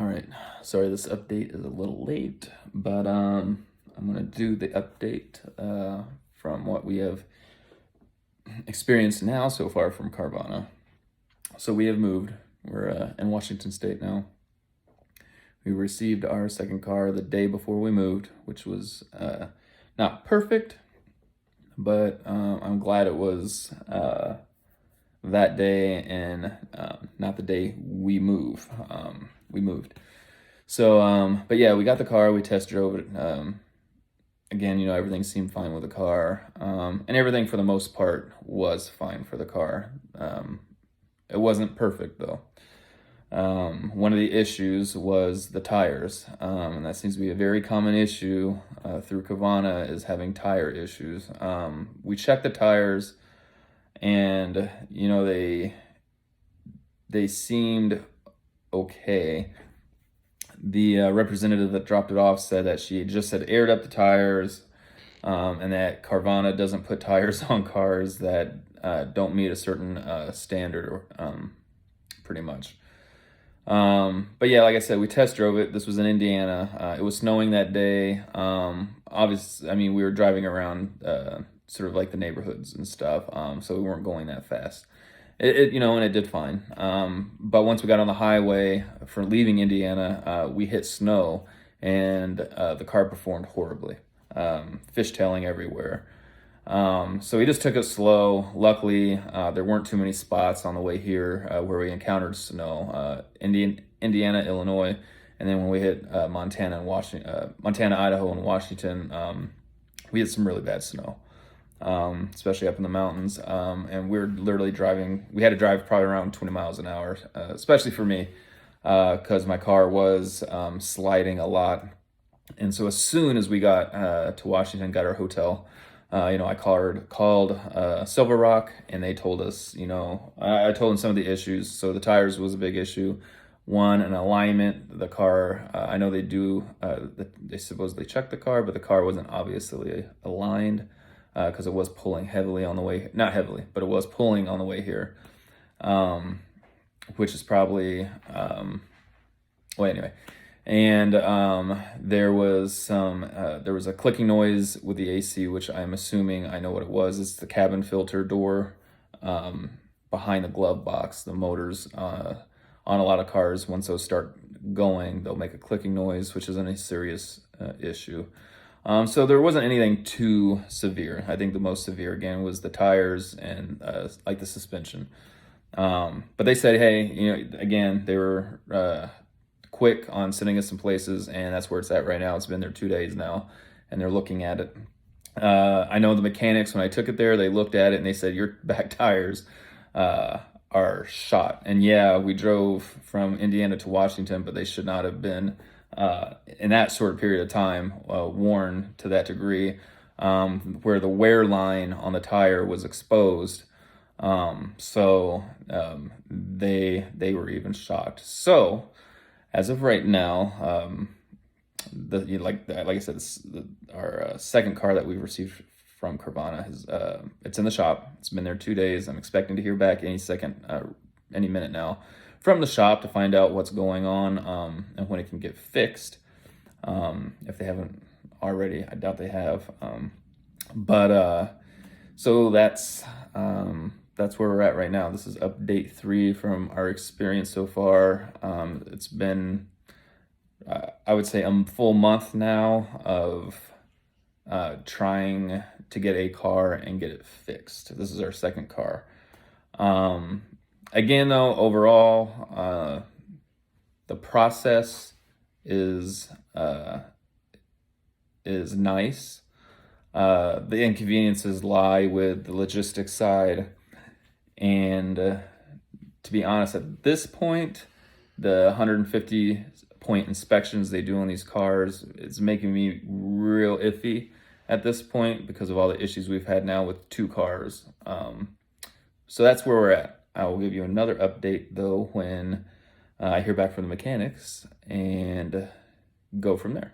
right, sorry this update is a little late, but I'm gonna do the update from what we have experienced now so far from Carvana. So we have moved. We're in Washington State now. We received our second car the day before we moved, which was not perfect, but I'm glad it was that day and not the day we moved. So, but yeah, we got the car, we test drove it. Again, everything seemed fine with the car. And everything for the most part was fine for the car. It wasn't perfect though. One of the issues was the tires. And that seems to be a very common issue through Carvana, is having tire issues. We checked the tires and, they seemed okay. The representative that dropped it off said that she just had aired up the tires, and that Carvana doesn't put tires on cars that don't meet a certain standard, pretty much. But yeah, like I said, we test drove it. This was in Indiana. It was snowing that day. Obviously, I mean, we were driving around sort of like the neighborhoods and stuff, so we weren't going that fast. And it did fine. But once we got on the highway for leaving Indiana, we hit snow, and the car performed horribly, fishtailing everywhere. So we just took it slow. Luckily, there weren't too many spots on the way here where we encountered snow. Indiana, Illinois, and then when we hit Montana, Idaho, and Washington, we had some really bad snow. Especially up in the mountains. And we were literally we had to drive probably around 20 miles an hour, especially for me, because my car was sliding a lot. And so as soon as we got to Washington, got our hotel, I called Silver Rock, and they told us, I told them some of the issues. So the tires was a big issue. One, an alignment. The car, I know they do, they supposedly checked the car, but the car wasn't obviously aligned, because it was pulling heavily on the way, not heavily, but it was pulling on the way here, which is probably, well, anyway. And there was a clicking noise with the AC, which I'm assuming I know what it was. It's the cabin filter door behind the glove box. The motors on a lot of cars, once those start going, they'll make a clicking noise, which isn't a serious issue. So there wasn't anything too severe. I think the most severe, again, was the tires and like the suspension. But they said, hey, again, they were quick on sending us some places, and that's where it's at right now. It's been there 2 days now, and they're looking at it. I know the mechanics, when I took it there, they looked at it and they said, your back tires are shot. And yeah, we drove from Indiana to Washington, but they should not have been in that sort of period of time, worn to that degree, where the wear line on the tire was exposed. So they were even shocked. So as of right now, like I said, our second car that we've received from Carvana it's in the shop. It's been there 2 days. I'm expecting to hear back any minute now from the shop to find out what's going on, and when it can get fixed. If they haven't already, I doubt they have. So that's where we're at right now. This is update 3 from our experience so far. It's been, I would say, a full month now of trying to get a car and get it fixed. This is our second car. Again, though, overall, the process is nice. The inconveniences lie with the logistics side, and to be honest, at this point, the 150 point inspections they do on these cars, it's making me real iffy at this point because of all the issues we've had now with 2 cars. So that's where we're at. I will give you another update, though, when I hear back from the mechanics and go from there.